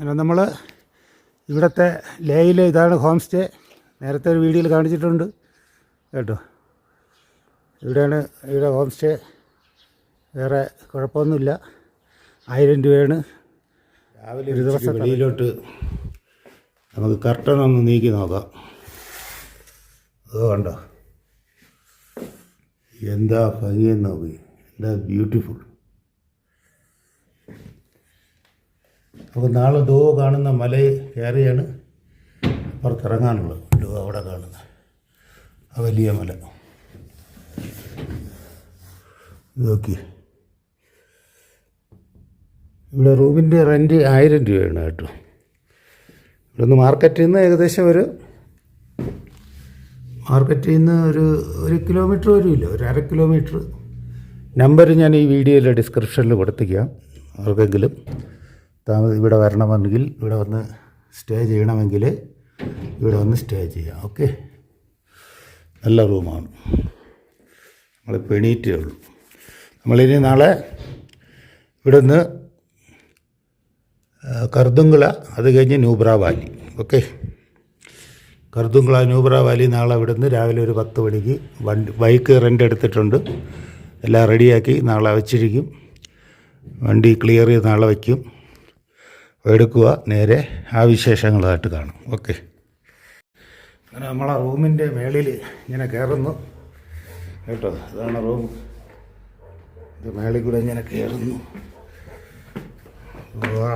അങ്ങനെ നമ്മൾ ഇവിടുത്തെ ലേയിൽ ഇതാണ് ഹോം സ്റ്റേ. നേരത്തെ ഒരു വീഡിയോയിൽ കാണിച്ചിട്ടുണ്ട് കേട്ടോ. ഇവിടെ ഹോം സ്റ്റേ. വേറെ കുഴപ്പമൊന്നുമില്ല. 1000 രൂപയാണ് രാവിലെ. ഒരു ദിവസം വെളിയിലോട്ട് നമുക്ക് കർട്ടൻ ഒന്ന് നീക്കി നോക്കാം. അത് കണ്ടോ, എന്താ ഭംഗിയെന്ന് നോക്കി, എന്താ ബ്യൂട്ടിഫുൾ. അപ്പോൾ നാളെ കാണുന്ന മല കയറിയാണ് പുറത്തിറങ്ങാനുള്ളത്. അവിടെ കാണുന്ന ആ വലിയ മല നോക്കി. ഇവിടെ റൂമിൻ്റെ റെൻറ്റ് 1000 രൂപയാണ് കേട്ടോ. ഇവിടെ നിന്ന് മാർക്കറ്റിൽ നിന്ന് ഏകദേശം ഒരു കിലോമീറ്റർ വരുമില്ല, ഒരു 1/2 കിലോമീറ്റർ. നമ്പർ ഞാൻ ഈ വീഡിയോയിലെ ഡിസ്ക്രിപ്ഷനിൽ കൊടുത്തിരിക്കാം. ആർക്കെങ്കിലും ഇവിടെ വരണമെങ്കിൽ, ഇവിടെ വന്ന് സ്റ്റേ ചെയ്യണമെങ്കിൽ ഇവിടെ വന്ന് സ്റ്റേ ചെയ്യാം. ഓക്കെ, നല്ല റൂമാണ്. നമ്മളിപ്പോൾ എണീറ്റേ ഉള്ളൂ. നമ്മളിനി നാളെ ഇവിടെ നിന്ന് കർദുങ്കള, അത് കഴിഞ്ഞ് Nubra Valley. Okay, കർദുങ്കള Nubra Valley നാളെ ഇവിടെ നിന്ന് രാവിലെ ഒരു 10 മണിക്ക് ബൈക്ക് റെൻ്റ് എടുത്തിട്ടുണ്ട്. എല്ലാം റെഡിയാക്കി നാളെ വച്ചിരിക്കും. വണ്ടി ക്ലിയർ ചെയ്ത് നാളെ വയ്ക്കും. എടുക്കുക, നേരെ ആ വിശേഷങ്ങളായിട്ട് കാണും. ഓക്കെ, അങ്ങനെ നമ്മളെ റൂമിൻ്റെ മേളിൽ ഇങ്ങനെ കയറുന്നു കേട്ടോ. ഇതാണ് റൂം. ഇത് മേളിൽ കൂടെ ഇങ്ങനെ കയറുന്നു. വാ,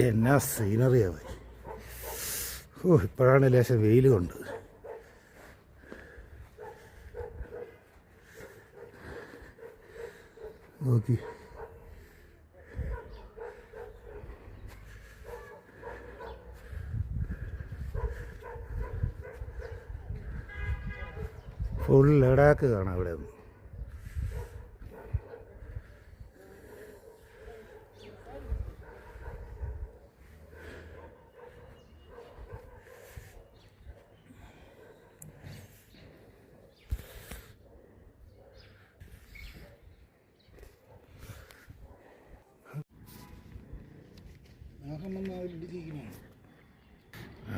എന്നാ സീനറിയാവും. ഇപ്പോഴാണ് ലേശം വെയിൽ കൊണ്ട്. നോക്കി, ഫുൾ ലഡാക്ക് കാണാം ഇവിടെ നിന്ന്.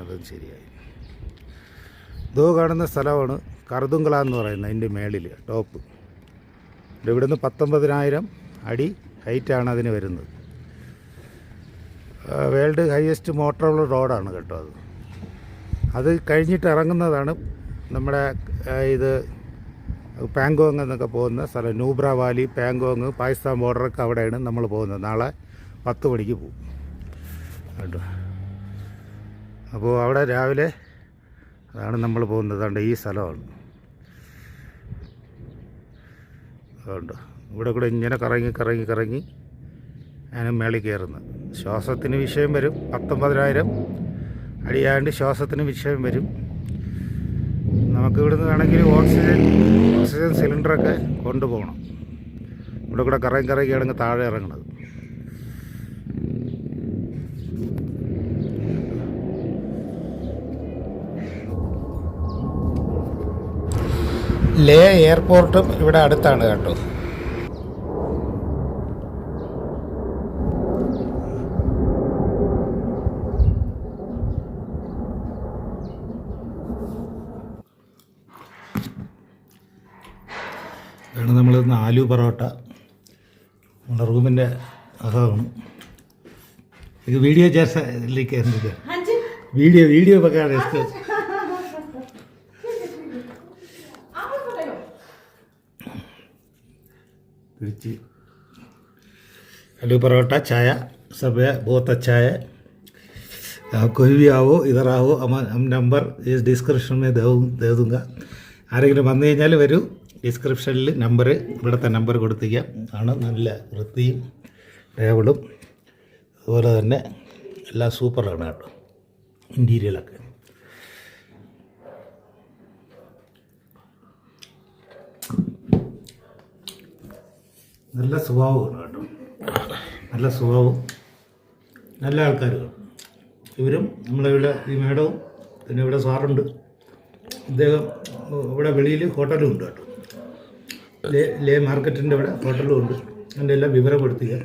അതും ശരിയായി. കാണുന്ന സ്ഥലമാണ് കർദുങ്കള എന്ന് പറയുന്നത്. അതിൻ്റെ മേളിൽ ടോപ്പ്. ഇവിടുന്ന് 19,000 അടി ഹൈറ്റാണ് അതിന് വരുന്നത്. വേൾഡ് ഹയസ്റ്റ് മോട്ടറുള്ള റോഡാണ് കേട്ടോ. അത് കഴിഞ്ഞിട്ട് ഇറങ്ങുന്നതാണ് നമ്മുടെ ഇത് പാങ്കോങ് എന്നൊക്കെ പോകുന്ന സ്ഥലം. നൂബ്ര വാലി, പാങ്കോങ്, പാകിസ്ഥാൻ ബോർഡറൊക്കെ അവിടെയാണ് നമ്മൾ പോകുന്നത്. നാളെ 10 മണിക്ക് പോകും കേട്ടോ. അപ്പോൾ അവിടെ രാവിലെ അതാണ് നമ്മൾ പോകുന്നത്. അതുകൊണ്ട് ഈ സ്ഥലമാണ് അതുകൊണ്ട് ഇവിടെ കൂടെ ഇങ്ങനെ കറങ്ങി ഞാൻ മേളിൽ കയറുന്നത്. ശ്വാസത്തിന് വിഷയം വരും. 19,000 അടിയാണ്ട് ശ്വാസത്തിന് വിഷയം വരും. നമുക്ക് ഇവിടുന്ന് വേണമെങ്കിൽ ഓക്സിജൻ സിലിണ്ടറൊക്കെ കൊണ്ടുപോകണം. ഇവിടെ കൂടെ കറങ്ങിയാണെങ്കിൽ താഴെ ഇറങ്ങണത്. ലേ എയർപോർട്ടും ഇവിടെ അടുത്താണ് കേട്ടോ. ഇതാണ് നമ്മൾ ആലു പൊറോട്ട. നമ്മുടെ റൂമിൻ്റെ അകമാണ് ഇത്. വീഡിയോ ജैसा വീഡിയോ പക്കാണ്. आलू परोठा, चाय सब है, बहुत अच्छा है. कोई भी आओ, इधर आओ. हम नंबर इस डिस्क्रिप्शन में दे दूँगा. ആരെങ്കിലും വന്നു കഴിഞ്ഞാൽ വരൂ. ഡിസ്ക്രിപ്ഷനിൽ നമ്പർ, ഇവിടുത്തെ നമ്പർ കൊടുത്തിരിക്കാം. ആണ് നല്ല വൃത്തിയും ടേബിളും അതുപോലെ തന്നെ എല്ലാം സൂപ്പറാണ് കേട്ടോ. ഇൻറ്റീരിയലൊക്കെ നല്ല സ്വഭാവമാണ് കേട്ടോ. നല്ല സ്വഭാവം, നല്ല ആൾക്കാരുകൾ. ഇവരും നമ്മളിവിടെ ഈ മേഡവും പിന്നെ ഇവിടെ സാറുണ്ട്. ഇദ്ദേഹം ഇവിടെ വെളിയിൽ ഹോട്ടലും ഉണ്ട് കേട്ടോ. ലേ മാർക്കറ്റിൻ്റെ ഇവിടെ ഹോട്ടലും ഉണ്ട്. അതിൻ്റെ എല്ലാം വിവരം കൊടുത്തില്ല.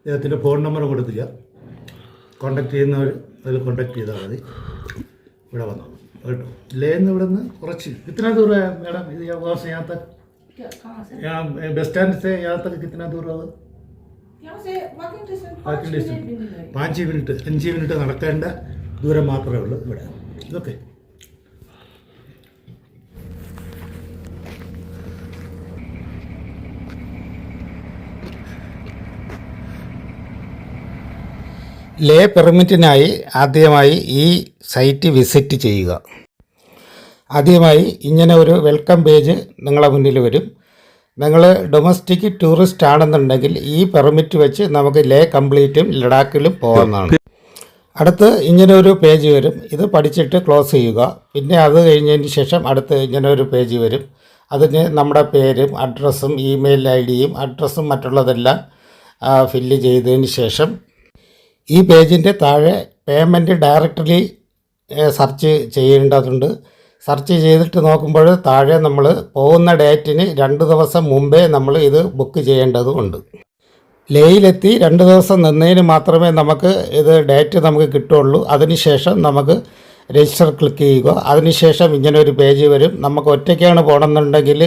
അദ്ദേഹത്തിൻ്റെ ഫോൺ നമ്പർ കൊടുത്തില്ല. കോണ്ടാക്ട് ചെയ്യുന്നവർ അതിൽ കോണ്ടാക്ട് ചെയ്താൽ മതി. ഇവിടെ വന്നു കേട്ടോ. ലേന്ന് ഇവിടെ നിന്ന് കുറച്ച് कितना दूर है मैडम? ഇത് यहाँ से यहाँ तक यहाँ बस स्टैंड से यहाँ तक कितना दूर होगा? വാക്കിംഗ് ഡിസ്റ്റൻസ് 5 മിനിറ്റ് നടക്കേണ്ട ദൂരം മാത്രമേ ഉള്ളൂ ഇവിടെ. ഇതൊക്കെ ലേ പെർമിറ്റിനായി ആദ്യമായി ഈ സൈറ്റ് വിസിറ്റ് ചെയ്യുക. ആദ്യമായി ഇങ്ങനെ ഒരു വെൽക്കം പേജ് നിങ്ങളെ മുന്നിൽ വരും. നിങ്ങൾ ഡൊമസ്റ്റിക് ടൂറിസ്റ്റ് ആണെന്നുണ്ടെങ്കിൽ ഈ പെർമിറ്റ് വെച്ച് നമുക്ക് ലേ കംപ്ലീറ്റും ലഡാക്കിലും പോകുന്നതാണ്. അടുത്ത് ഇങ്ങനെ ഒരു പേജ് വരും. ഇത് പഠിച്ചിട്ട് ക്ലോസ് ചെയ്യുക. പിന്നെ അത് കഴിഞ്ഞതിന് ശേഷം അടുത്ത് ഇങ്ങനെ ഒരു പേജ് വരും. അതിന് നമ്മുടെ പേരും അഡ്രസ്സും ഇമെയിൽ ഐഡിയും അഡ്രസ്സും മറ്റുള്ളതെല്ലാം ഫില്ല് ചെയ്തതിന് ശേഷം ഈ പേജിൻ്റെ താഴെ പേയ്മെൻറ്റ് ഡയറക്റ്റ്ലി സെർച്ച് ചെയ്യേണ്ടതുണ്ട്. സെർച്ച് ചെയ്തിട്ട് നോക്കുമ്പോൾ താഴെ നമ്മൾ പോകുന്ന ഡേറ്റിന് 2 ദിവസം മുമ്പേ നമ്മൾ ഇത് ബുക്ക് ചെയ്യേണ്ടതുണ്ട്. ലേയിലെത്തി 2 ദിവസം നിന്നതിന് മാത്രമേ നമുക്ക് ഇത് ഡേറ്റ് നമുക്ക് കിട്ടുള്ളൂ. അതിനുശേഷം നമുക്ക് രജിസ്റ്റർ ക്ലിക്ക് ചെയ്യുക. അതിനുശേഷം ഇങ്ങനെ ഒരു പേജ് വരും. നമുക്ക് ഒറ്റയ്ക്കാണ് പോകണമെന്നുണ്ടെങ്കിൽ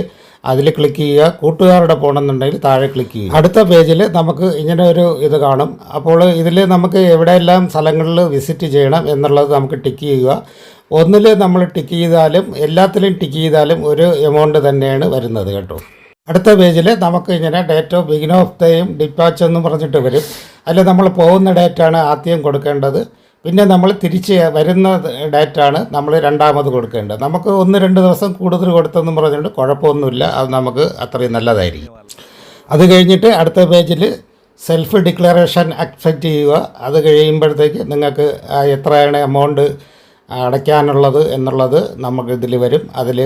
അതിൽ ക്ലിക്ക് ചെയ്യുക. കൂട്ടുകാരുടെ പോകണമെന്നുണ്ടെങ്കിൽ താഴെ ക്ലിക്ക് ചെയ്യുക. അടുത്ത പേജിൽ നമുക്ക് ഇങ്ങനെ ഒരു ഇത് കാണും. അപ്പോൾ ഇതിൽ നമുക്ക് എവിടെയെല്ലാം സ്ഥലങ്ങളിൽ വിസിറ്റ് ചെയ്യണം എന്നുള്ളത് നമുക്ക് ടിക്ക് ചെയ്യുക. ഒന്നിൽ നമ്മൾ ടിക്ക് ചെയ്താലും എല്ലാത്തിലും ടിക്ക് ചെയ്താലും ഒരു എമൗണ്ട് തന്നെയാണ് വരുന്നത് കേട്ടോ. അടുത്ത പേജിൽ നമുക്ക് ഇങ്ങനെ ഡേറ്റ് ഓഫ് ബിഗിൻ ഓഫ് ദയും ഡിപ്പാച്ച് എന്നും പറഞ്ഞിട്ട് വരും. അതിൽ നമ്മൾ പോകുന്ന ഡേറ്റാണ് ആദ്യം കൊടുക്കേണ്ടത്. പിന്നെ നമ്മൾ തിരിച്ച് വരുന്ന ഡേറ്റാണ് നമ്മൾ രണ്ടാമത് കൊടുക്കേണ്ടത്. നമുക്ക് 1-2 ദിവസം കൂടുതൽ കൊടുത്തെന്നും പറഞ്ഞിട്ട് കുഴപ്പമൊന്നുമില്ല. അത് നമുക്ക് അത്രയും നല്ലതായിരിക്കും. അത് കഴിഞ്ഞിട്ട് അടുത്ത പേജിൽ സെൽഫ് ഡിക്ലറേഷൻ അക്സെപ്റ്റ് ചെയ്യുക. അത് കഴിയുമ്പോഴത്തേക്ക് നിങ്ങൾക്ക് എത്രയാണ് എമൗണ്ട് അടയ്ക്കാനുള്ളത് എന്നുള്ളത് നമുക്ക് ഇതിൽ വരും. അതിൽ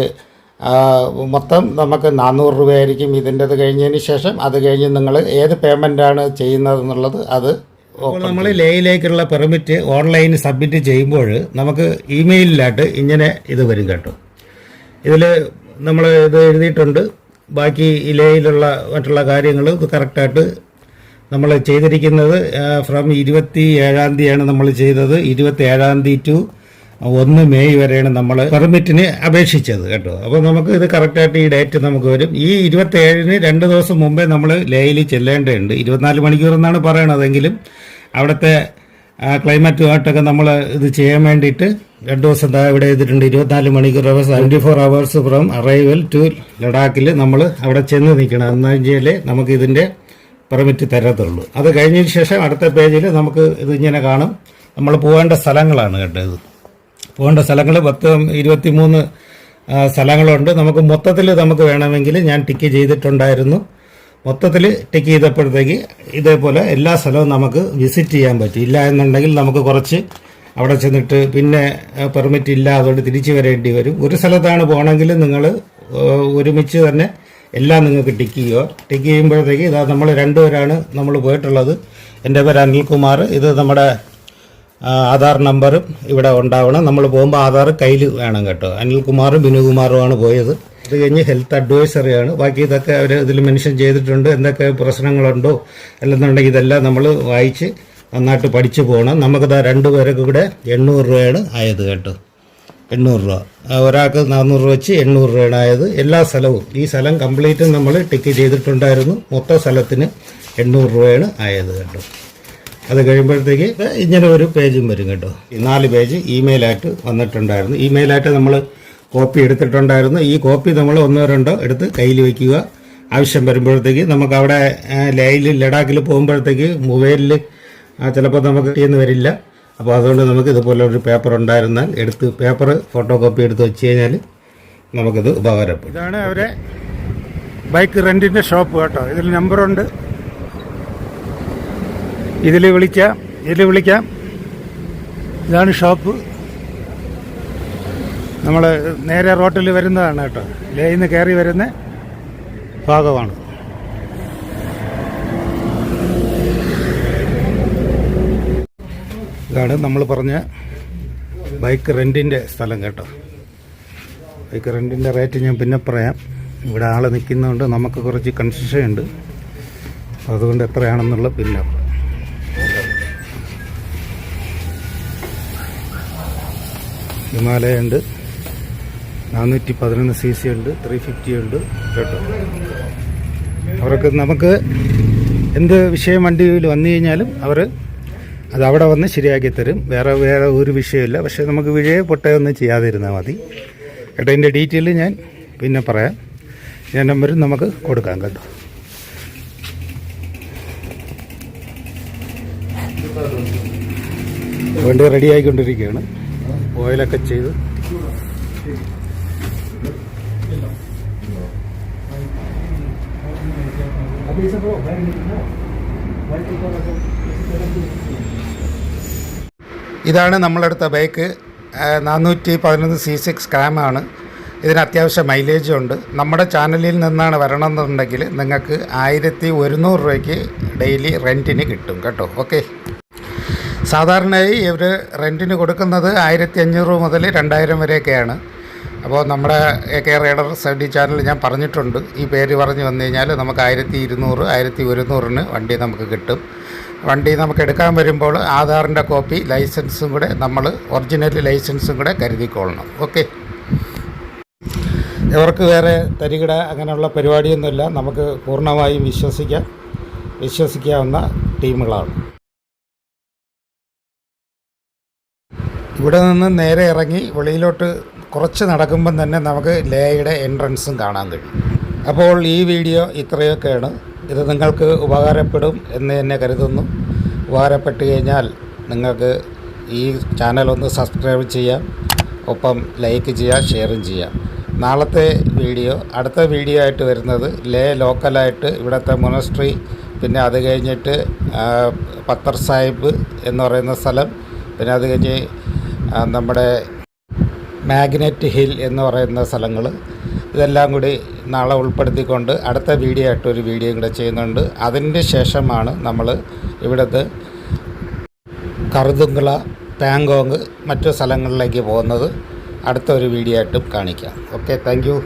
മൊത്തം നമുക്ക് 400 രൂപയായിരിക്കും ഇതിൻ്റെത് കഴിഞ്ഞതിന് ശേഷം. അത് കഴിഞ്ഞ് നിങ്ങൾ ഏത് പേയ്മെൻറ്റാണ് ചെയ്യുന്നതെന്നുള്ളത് അത് നമ്മൾ ലേയിലേക്കുള്ള പെർമിറ്റ് ഓൺലൈൻ സബ്മിറ്റ് ചെയ്യുമ്പോൾ നമുക്ക് ഇമെയിലിലായിട്ട് ഇങ്ങനെ ഇത് വരും കേട്ടോ. ഇതിൽ നമ്മൾ ഇത് എഴുതിയിട്ടുണ്ട്. ബാക്കി ഈ ലേയിലുള്ള മറ്റുള്ള കാര്യങ്ങൾ ഇത് കറക്റ്റായിട്ട് നമ്മൾ ചെയ്തിരിക്കുന്നത് ഫ്രം 27-ാം തീയതിയാണ് നമ്മൾ ചെയ്തത്. 27-ാം തീയതി ടു 1 മെയ് വരെയാണ് നമ്മൾ പെർമിറ്റിന് അപേക്ഷിച്ചത് കേട്ടോ. അപ്പോൾ നമുക്ക് ഇത് കറക്റ്റായിട്ട് ഈ ഡേറ്റ് നമുക്ക് വരും. ഈ 27-ന് 2 ദിവസം മുമ്പേ നമ്മൾ ലേയിൽ ചെല്ലേണ്ടതുണ്ട്. 24 മണിക്കൂർ എന്നാണ് പറയണതെങ്കിലും അവിടുത്തെ ക്ലൈമറ്റുമായിട്ടൊക്കെ നമ്മൾ ഇത് ചെയ്യാൻ വേണ്ടിയിട്ട് 2 ദിവസം ഇവിടെ ചെയ്തിട്ടുണ്ട്. 24 മണിക്കൂർ 24 hours ഫ്രം അറൈവൽ ടു ലഡാക്കിൽ നമ്മൾ അവിടെ ചെന്ന് നിൽക്കണം. എന്നുവെച്ചാലേ നമുക്ക് ഇതിൻ്റെ പെർമിറ്റ് തരത്തുള്ളൂ. അത് കഴിഞ്ഞതിന് ശേഷം അടുത്ത പേജിൽ നമുക്ക് ഇതിങ്ങനെ കാണും. നമ്മൾ പോകേണ്ട സ്ഥലങ്ങളാണ് കേട്ടോ. ഇത് പോകേണ്ട സ്ഥലങ്ങൾ 23 സ്ഥലങ്ങളുണ്ട്. നമുക്ക് മൊത്തത്തിൽ നമുക്ക് വേണമെങ്കിൽ ഞാൻ ടിക്ക് ചെയ്തിട്ടുണ്ടായിരുന്നു. മൊത്തത്തിൽ ടിക്ക് ചെയ്തപ്പോഴത്തേക്ക് ഇതേപോലെ എല്ലാ സ്ഥലവും നമുക്ക് വിസിറ്റ് ചെയ്യാൻ പറ്റും. ഇല്ല എന്നുണ്ടെങ്കിൽ നമുക്ക് കുറച്ച് അവിടെ ചെന്നിട്ട് പിന്നെ പെർമിറ്റ് ഇല്ല അതുകൊണ്ട് തിരിച്ചു വരേണ്ടി വരും. ഒരു സ്ഥലത്താണ് പോകണമെങ്കിൽ നിങ്ങൾ ഒരുമിച്ച് തന്നെ എല്ലാം നിങ്ങൾക്ക് ടിക്ക് ചെയ്യുക. ടിക്ക് ചെയ്യുമ്പോഴത്തേക്ക് ഇതാ നമ്മൾ 2 പേരാണ് നമ്മൾ പോയിട്ടുള്ളത്. എൻ്റെ പേര് അനിൽകുമാർ. ഇത് നമ്മുടെ ആധാർ നമ്പറും ഇവിടെ ഉണ്ടാവണം. നമ്മൾ പോകുമ്പോൾ ആധാർ കയ്യിൽ വേണം കേട്ടോ. അനിൽകുമാറും ബിനുകുമാറുമാണ് പോയത്. അത് കഴിഞ്ഞ് ഹെൽത്ത് അഡ്വൈസറിയാണ്. ബാക്കി ഇതൊക്കെ അവർ ഇതിൽ മെൻഷൻ ചെയ്തിട്ടുണ്ട്. എന്തൊക്കെ പ്രശ്നങ്ങളുണ്ടോ അല്ലെന്നുണ്ടെങ്കിൽ ഇതെല്ലാം നമ്മൾ വായിച്ച് നന്നായിട്ട് പഠിച്ചു പോകണം. നമുക്കിതാ 2 പേരൊക്കെ കൂടെ 800 രൂപയാണ് ആയത് കേട്ടോ. 800 രൂപ. ഒരാൾക്ക് 400 രൂപ വെച്ച് 800 രൂപയാണ് ആയത്. എല്ലാ സ്ഥലവും ഈ സ്ഥലം കംപ്ലീറ്റും നമ്മൾ ടിക്ക് ചെയ്തിട്ടുണ്ടായിരുന്നു. മൊത്തം സ്ഥലത്തിന് 800 രൂപയാണ് ആയത് കേട്ടോ. അത് കഴിയുമ്പോഴത്തേക്ക് ഇങ്ങനെ ഒരു പേജും വരും കേട്ടോ. 4 പേജ് ഇമെയിലായിട്ട് വന്നിട്ടുണ്ടായിരുന്നു. ഇമെയിലായിട്ട് നമ്മൾ കോപ്പി എടുത്തിട്ടുണ്ടായിരുന്നു. ഈ കോപ്പി നമ്മൾ 1-2 എടുത്ത് കയ്യിൽ വയ്ക്കുക. ആവശ്യം വരുമ്പോഴത്തേക്ക് നമുക്ക് അവിടെ ലഡാക്കിൽ പോകുമ്പോഴത്തേക്ക് മൊബൈലിൽ ചിലപ്പോൾ നമുക്ക് കിട്ടിയെന്ന് വരില്ല. അപ്പോൾ അതുകൊണ്ട് നമുക്ക് ഇതുപോലെ ഒരു പേപ്പർ ഉണ്ടായിരുന്നാൽ എടുത്ത് പേപ്പർ ഫോട്ടോ കോപ്പി എടുത്ത് വെച്ച് കഴിഞ്ഞാൽ നമുക്കിത് ഉപകാരപ്പെടും. ഇതാണ് അവരെ ബൈക്ക് റെൻറ്റിൻ്റെ ഷോപ്പ് കേട്ടോ. ഇതിൽ നമ്പറുണ്ട്. ഇതിൽ വിളിക്കാം. ഇതാണ് ഷോപ്പ്. നമ്മൾ നേരെ റോട്ടിൽ വരുന്നതാണ് കേട്ടോ. ലേയിൽ നിന്ന് കയറി വരുന്ന ഭാഗമാണ്. ഇതാണ് നമ്മൾ പറഞ്ഞ ബൈക്ക് റെൻറ്റിൻ്റെ സ്ഥലം കേട്ടോ. ബൈക്ക് റെൻറ്റിൻ്റെ റേറ്റ് ഞാൻ പിന്നെ പറയാം. ഇവിടെ ആൾ നിൽക്കുന്നതുകൊണ്ട് നമുക്ക് കുറച്ച് കൺസെഷൻ ഉണ്ട്. അതുകൊണ്ട് എത്രയാണെന്നുള്ള പിന്നെ ഹിമാലയ ഉണ്ട്, 411 cc ഉണ്ട്, 350 ഉണ്ട് കേട്ടോ. അവർക്ക് നമുക്ക് എന്ത് വിഷയം വണ്ടിയിൽ വന്നു കഴിഞ്ഞാലും അവർ അത് അവിടെ വന്ന് ശരിയാക്കി തരും. വേറെ ഒരു വിഷയമില്ല. പക്ഷേ നമുക്ക് പൊട്ടയൊന്നും ചെയ്യാതിരുന്നാൽ മതി കേട്ടോ. ഇതിൻ്റെ ഡീറ്റെയിൽ ഞാൻ പിന്നെ പറയാം. ഞാൻ നമ്പരും നമുക്ക് കൊടുക്കാം കേട്ടോ. വണ്ടി റെഡി ആയിക്കൊണ്ടിരിക്കുകയാണ്. ഓയിലൊക്കെ ചെയ്ത് ഇതാണ് നമ്മളെടുത്ത ബൈക്ക്. 411 cc സ്കാമാണ്. ഇതിന് അത്യാവശ്യം മൈലേജും ഉണ്ട്. നമ്മുടെ ചാനലിൽ നിന്നാണ് വരണമെന്നുണ്ടെങ്കിൽ നിങ്ങൾക്ക് 1100 രൂപയ്ക്ക് ഡെയിലി റെൻറ്റിന് കിട്ടും കേട്ടോ. ഓക്കെ. സാധാരണയായി ഇവർ റെൻറ്റിന് കൊടുക്കുന്നത് 1500 മുതൽ 2000 വരെയൊക്കെയാണ്. അപ്പോൾ നമ്മുടെ AK റൈഡർ സ്റ്റഡി ചാനൽ ഞാൻ പറഞ്ഞിട്ടുണ്ട്. ഈ പേര് പറഞ്ഞു വന്നു കഴിഞ്ഞാൽ നമുക്ക് 1200 1100-ന് വണ്ടി നമുക്ക് കിട്ടും. വണ്ടി നമുക്ക് എടുക്കാൻ വരുമ്പോൾ ആധാറിൻ്റെ കോപ്പി, ലൈസൻസും കൂടെ നമ്മൾ ഒറിജിനൽ ലൈസൻസും കൂടെ കരുതിക്കൊള്ളണം. ഓക്കെ. ഇവർക്ക് വേറെ തരികിട അങ്ങനെയുള്ള പരിപാടിയൊന്നുമില്ല. നമുക്ക് പൂർണ്ണമായും വിശ്വസിക്കാവുന്ന ടീമുകളാണ്. ഇവിടെ നിന്ന് നേരെ ഇറങ്ങി വെളിയിലോട്ട് കുറച്ച് നടക്കുമ്പം തന്നെ നമുക്ക് ലേയുടെ എൻട്രൻസും കാണാൻ കഴിയും. അപ്പോൾ ഈ വീഡിയോ ഇത്രയൊക്കെയാണ്. ഇത് നിങ്ങൾക്ക് ഉപകാരപ്പെടും എന്ന് തന്നെ കരുതുന്നു. ഉപകാരപ്പെട്ട് കഴിഞ്ഞാൽ നിങ്ങൾക്ക് ഈ ചാനലൊന്ന് സബ്സ്ക്രൈബ് ചെയ്യാം, ഒപ്പം ലൈക്ക് ചെയ്യാം, ഷെയറും ചെയ്യാം. നാളത്തെ അടുത്ത വീഡിയോ ആയിട്ട് വരുന്നത് ലോക്കലായിട്ട് ഇവിടുത്തെ മൊണസ്ട്രി, പിന്നെ അത് കഴിഞ്ഞിട്ട് പത്തർ സാഹിബ് എന്ന് പറയുന്ന സ്ഥലം, പിന്നെ അത് കഴിഞ്ഞ് നമ്മുടെ മാഗ്നറ്റ് ഹിൽ എന്ന് പറയുന്ന സ്ഥലങ്ങൾ, ഇതെല്ലാം കൂടി നാളെ ഉൾപ്പെടുത്തിക്കൊണ്ട് അടുത്ത വീഡിയോ ആയിട്ടൊരു വീഡിയോ കൂടെ ചെയ്യുന്നുണ്ട്. അതിൻ്റെ ശേഷമാണ് നമ്മൾ ഇവിടുത്തെ കറുതുങ്കള, പാങ്കോങ് മറ്റു സ്ഥലങ്ങളിലേക്ക് പോകുന്നത്. അടുത്ത ഒരു വീഡിയോ ആയിട്ടും കാണിക്കാം. Okay, thank you.